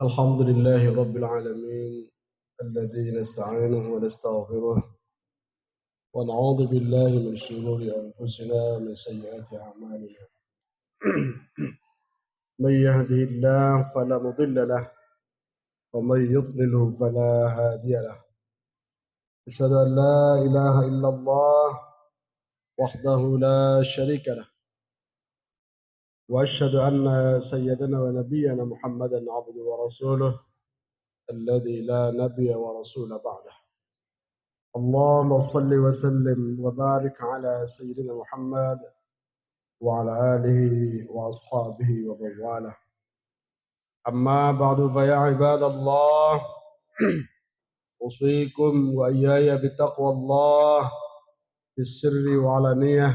الحمد لله رب العالمين الذي نستعينه ونستغفره ونعوذ بالله من شرور أنفسنا ومن سيئات أعمالنا. من يهده الله فلا مضل له ومن يضلله فلا هادي له. أشهد أن لا إله إلا الله وحده لا شريك له، وأشهد أن سيدنا ونبينا محمدا عبده ورسوله الذي لا نبي ورسول بعده. اللهم صل وسلم وبارك على سيدنا محمد وعلى آله وأصحابه ومن والاه. أما بعد فيا عباد الله، أوصيكم وإياي بتقوى الله في السر وعلانية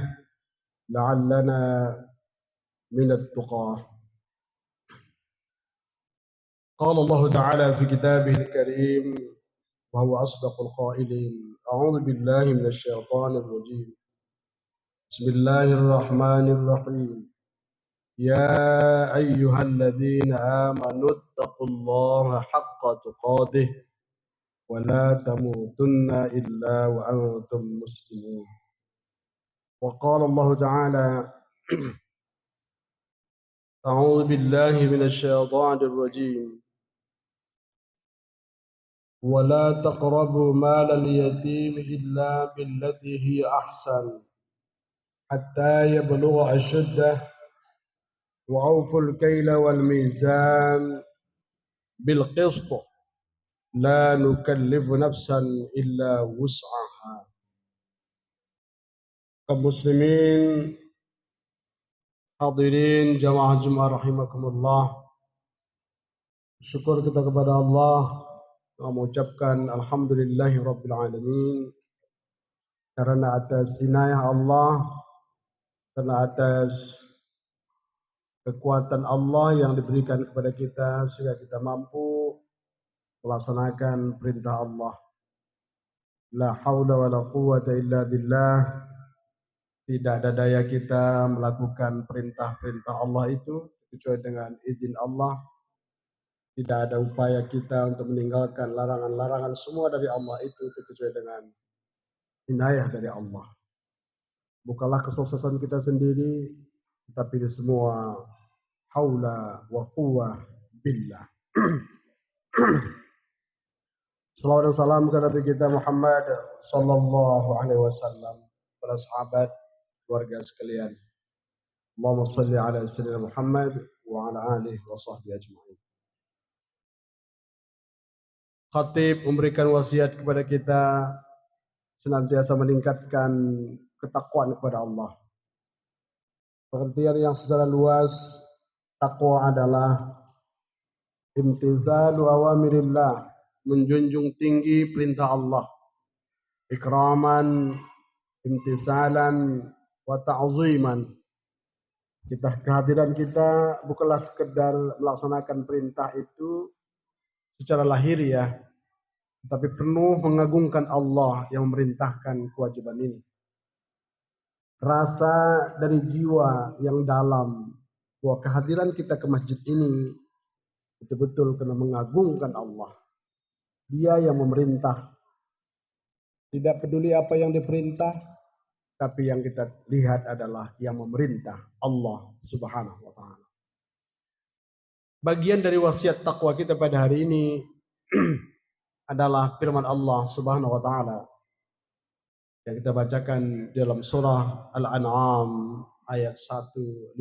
لعلنا من التقى. قال الله تعالى في كتابه الكريم وهو أصدق القائلين: أعوذ بالله من الشيطان الرجيم. بسم الله الرحمن الرحيم. يا أيها الذين آمنوا اتقوا الله حق تقاته ولا تموتن إلا وأنتم مسلمون. وقال الله تعالى: أعوذ بالله من الشيطان الرجيم. ولا تقربوا مال اليتيم إلا بالتي هي أحسن حتى يبلغ أشده وأوفوا الكيل والميزان بالقسط لا نكلف نفسا إلا وسعها. Kaum muslimin, hadirin jamaah rahimakumullah. Syukur kita kepada Allah, mengucapkan alhamdulillahi rabbil alamin, karena atas inayah Allah, karena atas kekuatan Allah yang diberikan kepada kita sehingga kita mampu melaksanakan perintah Allah. La haula wa la quwwata illa billah. Tidak ada daya kita melakukan perintah-perintah Allah itu kecuali dengan izin Allah. Tidak ada upaya kita untuk meninggalkan larangan-larangan semua dari Allah itu kecuali dengan inayah dari Allah. Bukanlah kesuksesan kita sendiri, tetapi ini semua haula wa quwwah billah. Salawat dan salam kepada Nabi kita Muhammad sallallahu alaihi wasallam, para sahabat, keluarga sekalian. Allahumma salli ala sayyidina Muhammad wa ala alihi wa sahbihi ajma'in. Khatib memberikan wasiat kepada kita senantiasa meningkatkan ketakwaan kepada Allah. Pengertian yang secara luas, takwa adalah imtizalu awamirillah, menjunjung tinggi perintah Allah, ikraman, imtisalan, wa ta'ziman. Kehadiran kita bukanlah sekedar melaksanakan perintah itu secara lahiriah, tetapi penuh mengagungkan Allah yang memerintahkan kewajiban ini. Rasa dari jiwa yang dalam bahwa kehadiran kita ke masjid ini betul-betul kena mengagungkan Allah. Dia yang memerintah. Tidak peduli apa yang diperintah, tapi yang kita lihat adalah yang memerintah, Allah Subhanahu wa ta'ala. Bagian dari wasiat takwa kita pada hari ini adalah firman Allah Subhanahu wa ta'ala yang kita bacakan dalam surah Al-An'am ayat 152.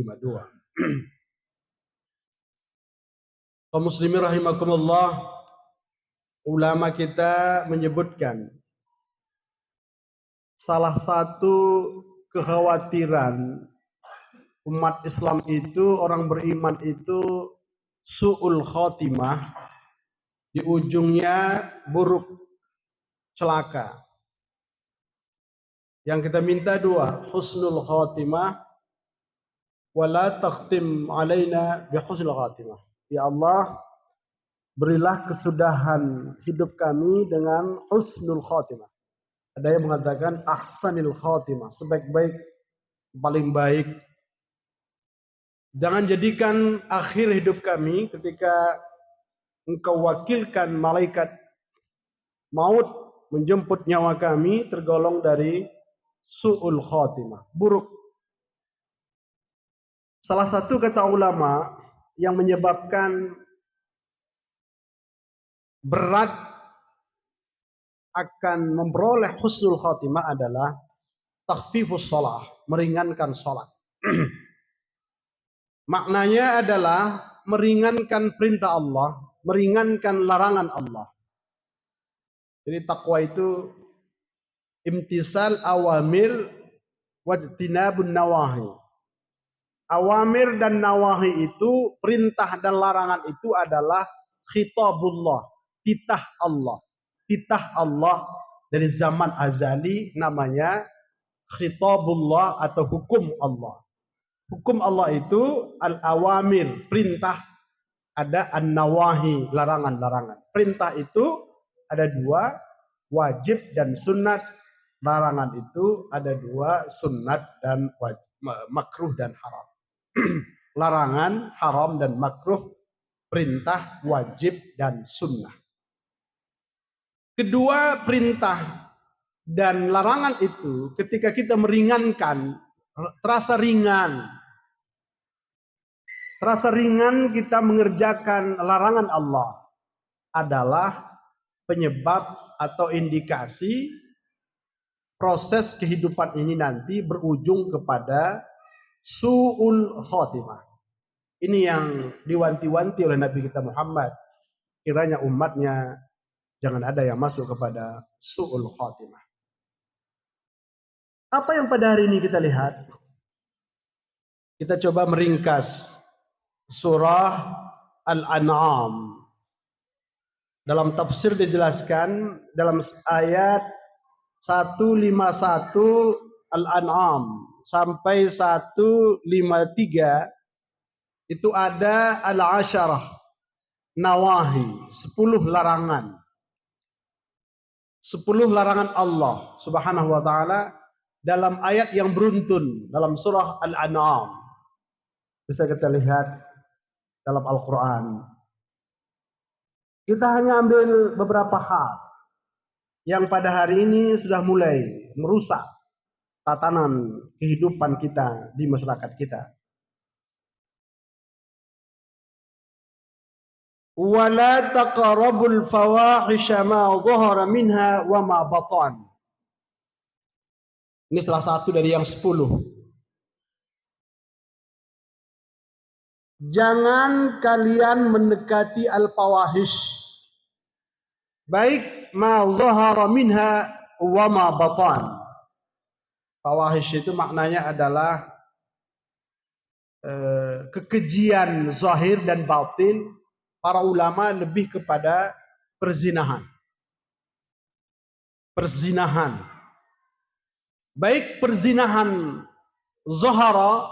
Kaum muslimin rahimakumullah, ulama kita menyebutkan salah satu kekhawatiran umat Islam itu, orang beriman itu su'ul khotimah, di ujungnya buruk, celaka. Yang kita minta dua, husnul khotimah, wala takhtim alaina bi husnul khotimah. Ya Allah, berilah kesudahan hidup kami dengan husnul khotimah. Ada yang mengatakan ahsanil khotimah, sebaik-baik, paling baik. Jangan jadikan akhir hidup kami ketika engkau wakilkan malaikat maut menjemput nyawa kami, tergolong dari su'ul khatimah, buruk. Salah satu kata ulama yang menyebabkan berat akan memperoleh husnul khatimah adalah takhfifus shalah, meringankan salat. Maknanya adalah meringankan perintah Allah, meringankan larangan Allah. Jadi takwa itu imtisal awamir wajtinabun nawahi. Awamir dan nawahi itu, perintah dan larangan itu adalah khitabullah, titah Allah. Titah Allah dari zaman azali namanya khitabullah atau hukum Allah. Hukum Allah itu al-awamir, perintah, ada an-nawahi, larangan-larangan. Perintah itu ada dua, wajib dan sunat. Larangan itu ada dua, sunat dan wajib, makruh dan haram. Larangan, haram dan makruh, perintah, wajib dan sunnah. Kedua perintah dan larangan itu ketika kita meringankan, terasa ringan. Terasa ringan kita mengerjakan larangan Allah adalah penyebab atau indikasi proses kehidupan ini nanti berujung kepada su'ul khotimah. Ini yang diwanti-wanti oleh Nabi kita Muhammad. Kiranya umatnya jangan ada yang masuk kepada su'ul khotimah. Apa yang pada hari ini kita lihat? Kita coba meringkas surah Al-An'am. Dalam tafsir dijelaskan dalam ayat 151 Al-An'am sampai 153 itu ada al-asyarah nawahi, 10 larangan. 10 larangan Allah Subhanahu wa taala dalam ayat yang beruntun dalam surah Al-An'am. Bisa kita lihat dalam Al-Qur'an. Kita hanya ambil beberapa hal yang pada hari ini sudah mulai merusak tatanan kehidupan kita di masyarakat kita. Wala taqrabul fawahisha ma dhahara minha wa ma batan. Ini salah satu dari yang 10. Jangan kalian mendekati al-fawahish, baik ma dhahara minha wa ma batan. Fawahish itu maknanya adalah kekejian zahir dan batin. Para ulama lebih kepada perzinahan. Perzinahan. Baik perzinahan zahara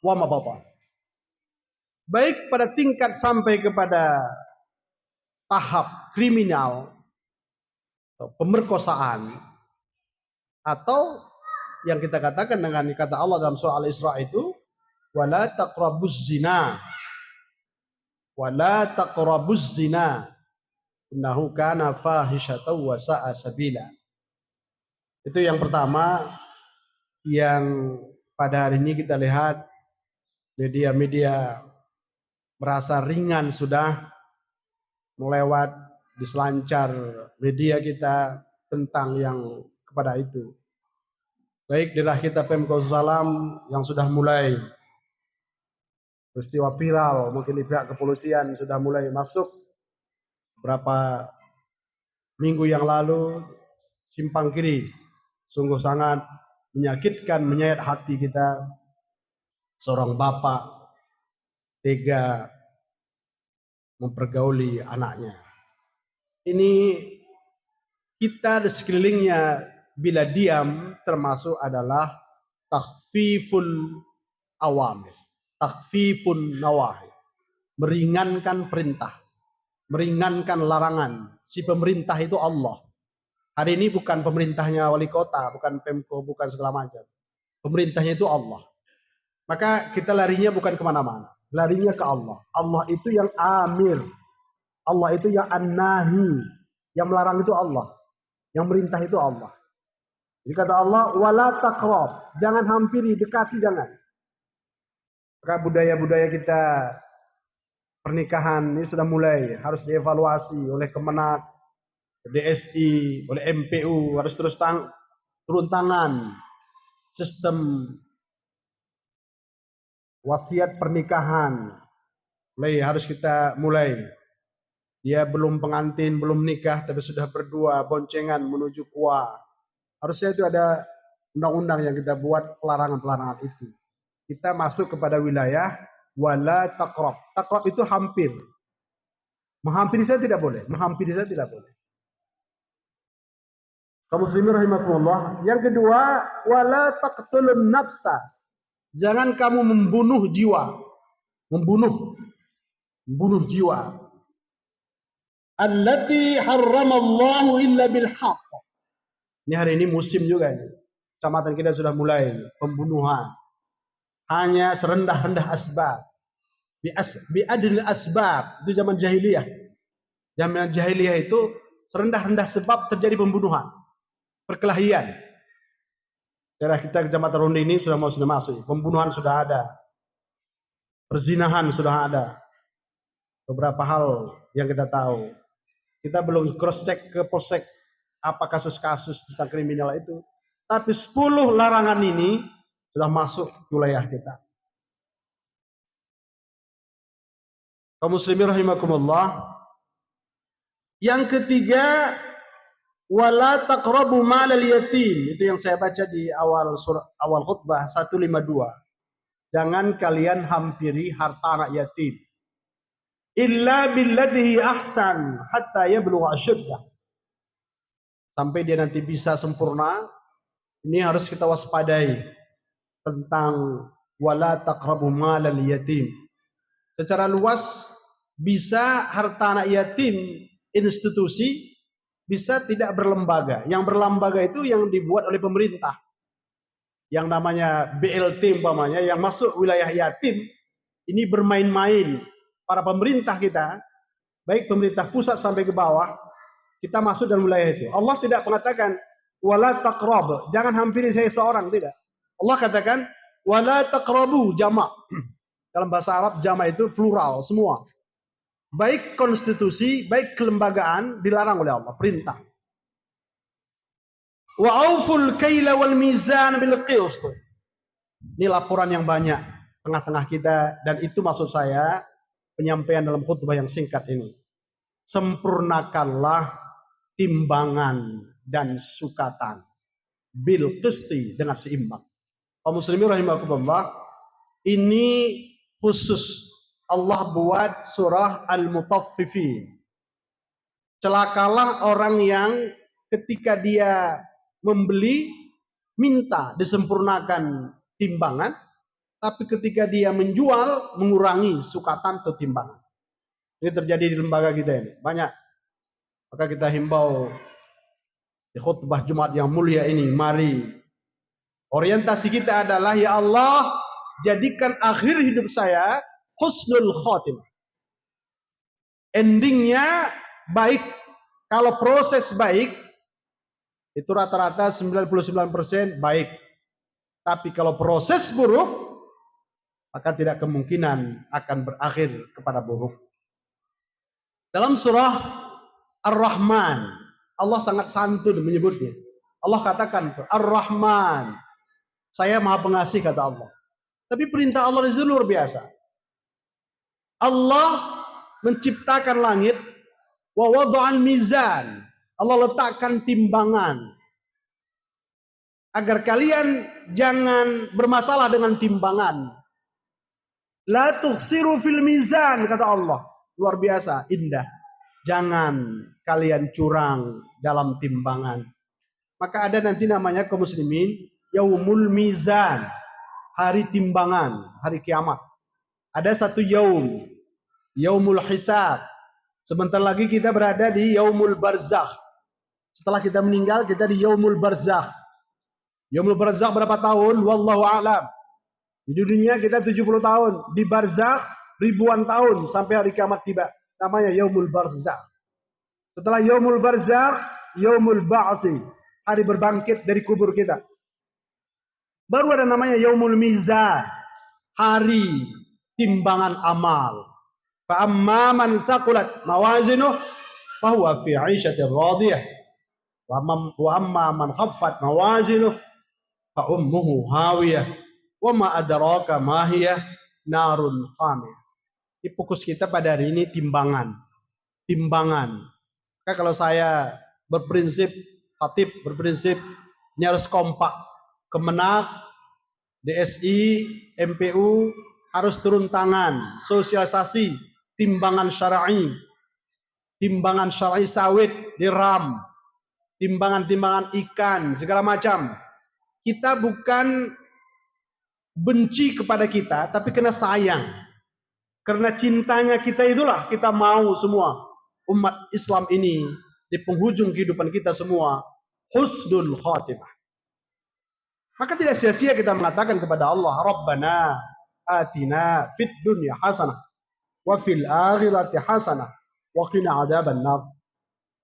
wa ma batan. Baik pada tingkat sampai kepada tahap kriminal atau pemerkosaan, atau yang kita katakan dengan kata Allah dalam surah Al-Isra itu wala taqrabuz zina. Wala taqrabuz zina innahu kana fahishatan wa sa'a sabila. Itu yang pertama yang pada hari ini kita lihat media-media merasa ringan sudah melewat diselancar media kita tentang yang kepada itu. Baik daerah kita Pemkot Salam yang sudah mulai peristiwa viral, mungkin di pihak kepolisian sudah mulai masuk berapa minggu yang lalu, simpang kiri sungguh sangat menyakitkan, menyayat hati kita. Seorang bapak tega mempergauli anaknya. Ini kita di sekelilingnya bila diam termasuk adalah takhfiful awamir, takhfifun nawahi, meringankan perintah, meringankan larangan. Si pemerintah itu Allah. Hari ini bukan pemerintahnya wali kota, bukan Pemko, bukan segala macam. Pemerintahnya itu Allah. Maka kita larinya bukan kemana-mana, larinya ke Allah. Allah itu yang amir, Allah itu yang an-nahi, yang melarang itu Allah, yang merintah itu Allah. Jadi kata Allah, wala taqrab, jangan hampiri, dekati jangan. Maka budaya-budaya kita pernikahan ini sudah mulai harus dievaluasi oleh Kemenak, DSI, oleh MPU, harus turun tangan sistem wasiat pernikahan. Harus kita mulai. Dia belum pengantin, belum nikah, tapi sudah berdua boncengan menuju kuah. Harusnya itu ada undang-undang yang kita buat pelarangan-pelarangan itu. Kita masuk kepada wilayah wala taqrab. Taqrab itu hampir. Menghampiri saya tidak boleh. Menghampiri saya tidak boleh. Kaum muslimin rahimakumullah. Yang kedua, wala taqtulun nafsa. Jangan kamu membunuh jiwa. Membunuh jiwa. Allati harramallahu illa bil haqq. Ini hari ini musim juga ini. Kecamatan kita sudah mulai pembunuhan. Hanya serendah-rendah asbab. Bi'adil asbab. Itu zaman jahiliyah. Zaman jahiliyah itu serendah-rendah sebab terjadi pembunuhan. Perkelahian. Daerah kita Kecamatan Ronde ini sudah masuk. Pembunuhan sudah ada. Perzinahan sudah ada. Beberapa hal yang kita tahu. Kita belum cross check ke polsek apa kasus-kasus tentang kriminal itu. Tapi 10 larangan ini sudah masuk ke wilayah kita. Kaum muslimin rahimakumullah. Yang ketiga, wala taqrabu malal yatim. Itu yang saya baca di awal khutbah 152. Jangan kalian hampiri harta anak yatim. Illa billatihi ahsan hatta yablugha asyuddah. Sampai dia nanti bisa sempurna. Ini harus kita waspadai tentang wala taqrabu malal yatim. Secara luas bisa harta anak yatim institusi bisa tidak berlembaga. Yang berlembaga itu yang dibuat oleh pemerintah. Yang namanya BLT umpamanya yang masuk wilayah yatim ini bermain-main. Para pemerintah kita, baik pemerintah pusat sampai ke bawah, kita masuk dalam wilayah itu. Allah tidak mengatakan wala taqrab, jangan hampiri saya seorang, tidak. Allah katakan wala taqrabu, jamak. Dalam bahasa Arab jamak itu plural, semua. Baik konstitusi, baik kelembagaan dilarang oleh Allah, perintah. Wa auful kaila wal mizan bil qist. Ini laporan yang banyak tengah-tengah kita, dan itu maksud saya penyampaian dalam khutbah yang singkat ini. Sempurnakanlah timbangan dan sukatan bil qisti, dengan seimbang. Kaum muslimin rahimakumullah, ini khusus Allah buat surah Al-Mutaffifin. Celakalah orang yang ketika dia membeli minta disempurnakan timbangan, tapi ketika dia menjual, mengurangi sukatan atau timbangan. Ini terjadi di lembaga kita ini. Banyak. Maka kita himbau di khutbah Jumat yang mulia ini. Mari. Orientasi kita adalah, ya Allah, jadikan akhir hidup saya husnul khotimah. Endingnya baik. Kalau proses baik, itu rata-rata 99% baik. Tapi kalau proses buruk, maka tidak kemungkinan akan berakhir kepada buruk. Dalam surah Ar-Rahman, Allah sangat santun menyebutnya. Allah katakan, Ar-Rahman, saya maha pengasih, kata Allah. Tapi perintah Allah itu luar biasa. Allah menciptakan langit, wa wada'al mizan. Allah letakkan timbangan. Agar kalian jangan bermasalah dengan timbangan. La tukhsiru fil mizan, kata Allah. Luar biasa, indah. Jangan kalian curang dalam timbangan. Maka ada nanti namanya kaum muslimin yaumul mizan, hari timbangan, hari kiamat. Ada satu yaumul hisab. Sebentar lagi kita berada di yaumul barzakh. Setelah kita meninggal, kita di yaumul barzakh. Yaumul barzakh berapa tahun? Wallahu a'lam. Di dunia kita 70 tahun, di barzakh ribuan tahun sampai hari kiamat tiba. namanya yaumul barzakh. Setelah yaumul barzakh, yaumul ba'tsi, hari berbangkit dari kubur kita. Baru ada namanya yaumul mizan, hari timbangan amal. Fa amma man thaqulat mawazinuh fahuwa fi 'ishatin radiyah. Wa amma man khaffat mawazinuh fa ummuhu hawiyah. Wa ma adraka ma hiya narun hamiyah. Di fokus kita pada hari ini timbangan. Timbangan. Kalau saya berprinsip, khatib berprinsip ini harus kompak. Kemenak, DSI, MPU harus turun tangan, sosialisasi, timbangan syar'i sawit diram, timbangan ikan, segala macam. Kita bukan benci kepada kita, tapi kena sayang. Karena cintanya kita itulah kita mau semua umat Islam ini di penghujung kehidupan kita semua husnul khatimah. Maka tidak sia-sia kita mengatakan kepada Allah, Rabbana atina fid dunya hasanah wa fil akhirati hasanah wa qina adzaban nar.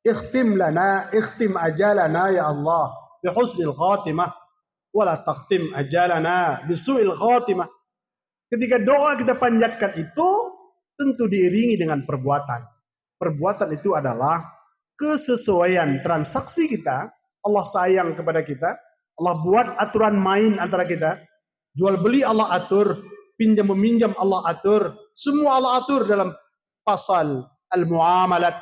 Ikhtim ajalana ya Allah bi husnil khatimah wa la takhtim ajalana bi su'il khatimah. Ketika doa kita panjatkan itu tentu diiringi dengan perbuatan. Perbuatan itu adalah kesesuaian transaksi kita. Allah sayang kepada kita. Allah buat aturan main antara kita. Jual beli Allah atur. Pinjam meminjam Allah atur. Semua Allah atur dalam pasal al-muamalat.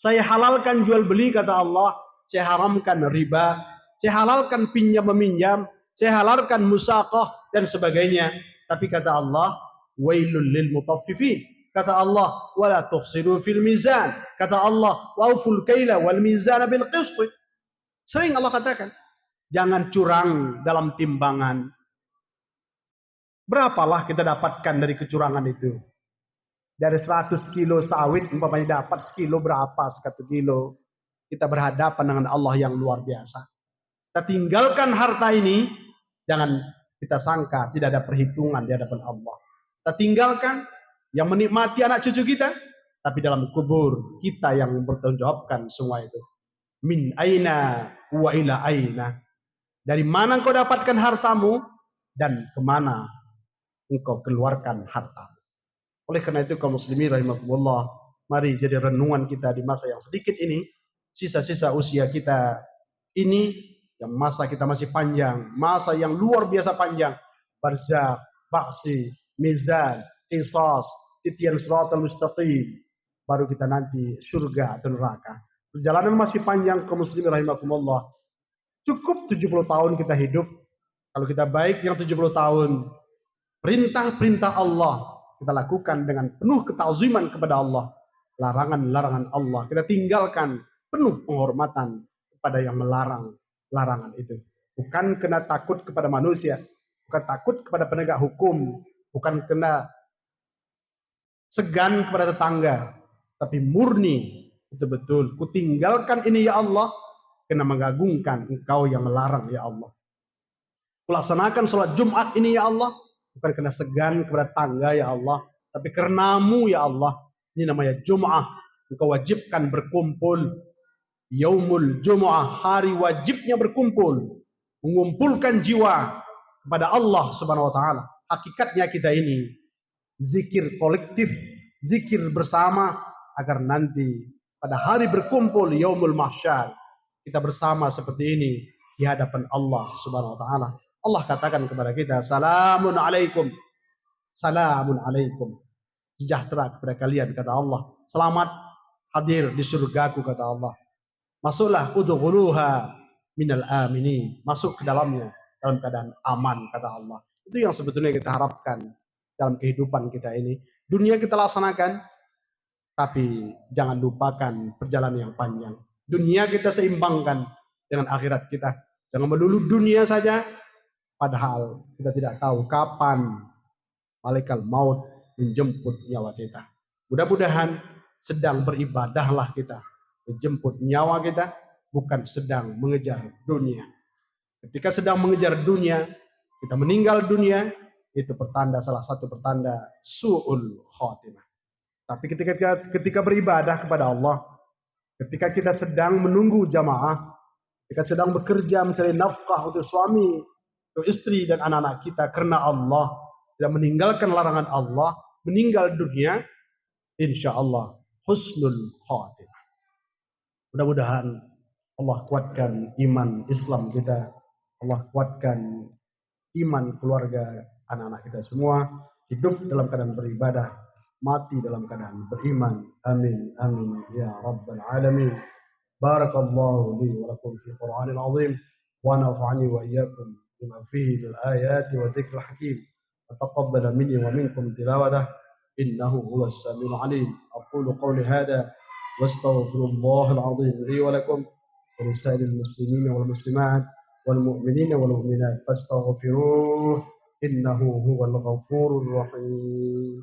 Saya halalkan jual beli kata Allah. Saya haramkan riba. Saya halalkan pinjam meminjam. Saya halalkan musaqah dan sebagainya. Tapi kata Allah, wailul lil mutaffifin. Kata Allah, wala tukhsiru fil mizan. Kata Allah, wa'uful kaila wal mizana bil qist. Sering Allah katakan, jangan curang dalam timbangan. Berapalah kita dapatkan dari kecurangan itu? Dari 100 kilo sawit, umpamanya dapat sekilo berapa, 1 kilo. Kita berhadapan dengan Allah yang luar biasa. Kita tinggalkan harta ini, jangan kita sangka tidak ada perhitungan di hadapan Allah. Kita tinggalkan yang menikmati anak cucu kita, tapi dalam kubur kita yang mempertanggungjawabkan semua itu. Min aina wa ila aina. Dari mana engkau dapatkan hartamu dan kemana engkau keluarkan hartamu. Oleh karena itu kaum muslimin rahimakumullah, mari jadi renungan kita di masa yang sedikit ini, sisa-sisa usia kita ini, yang masa kita masih panjang, masa yang luar biasa panjang, barzakh, ba'si, mizan, qisas, titian siratal mustaqim, baru kita nanti surga atau neraka. Perjalanan masih panjang kaum muslimin rahimakumullah. Cukup 70 tahun kita hidup. Kalau kita baik yang 70 tahun, perintah-perintah Allah kita lakukan dengan penuh ketaziman kepada Allah. Larangan-larangan Allah kita tinggalkan penuh penghormatan kepada yang melarang larangan itu. Bukan kena takut kepada manusia, bukan takut kepada penegak hukum, bukan kena segan kepada tetangga, tapi murni betul-betul ku tinggalkan ini ya Allah, kena mengagungkan engkau yang melarang ya Allah. Kulaksanakan sholat Jumat ini ya Allah, bukan kena segan kepada tangga ya Allah, tapi karenamu ya Allah. Ini namanya Jum'ah, engkau wajibkan berkumpul. Yaumul Jumu'ah, hari wajibnya berkumpul, mengumpulkan jiwa kepada Allah Subhanahu wa taala. Hakikatnya kita ini zikir kolektif, zikir bersama agar nanti pada hari berkumpul yaumul mahsyar kita bersama seperti ini di hadapan Allah Subhanahu wa taala. Allah katakan kepada kita, salamun alaikum. Salamun alaikum. Sejahtera kepada kalian kata Allah. Selamat hadir di surgaku kata Allah. Masuklah udkhuluha minal aminin. Masuk ke dalamnya dalam keadaan aman kata Allah. Itu yang sebetulnya kita harapkan dalam kehidupan kita ini. Dunia kita laksanakan, tapi jangan lupakan perjalanan yang panjang. Dunia kita seimbangkan dengan akhirat kita. Jangan melulu dunia saja, padahal kita tidak tahu kapan malaikat maut menjemput nyawa kita. Mudah-mudahan sedang beribadahlah kita, menjemput nyawa kita, bukan sedang mengejar dunia. Ketika sedang mengejar dunia, kita meninggal dunia, itu pertanda, salah satu pertanda su'ul khatimah. Tapi ketika beribadah kepada Allah, ketika kita sedang menunggu jamaah, ketika sedang bekerja mencari nafkah untuk suami, untuk istri dan anak-anak kita karena Allah, tidak meninggalkan larangan Allah, meninggal dunia, insya Allah husnul khatimah. Mudah-mudahan Allah kuatkan iman Islam kita, Allah kuatkan iman keluarga anak-anak kita semua, hidup dalam keadaan beribadah, mati dalam keadaan beriman. Amin amin ya rabbal alamin. Barakallahu li wa lakum fil Qur'anil azim wa nafa'ani wa iyyakum bima fihi min ayati wa dzikril hakim. Taqabbal minni wa minkum tilawatah innahu huwas samiul alim. Aqulu qawli hadha wastaghfirullahal azim li wa lakum wa lisa'iril muslimina wal muslimat والمؤمنين والمؤمنات فاستغفروه إنه هو الغفور الرحيم.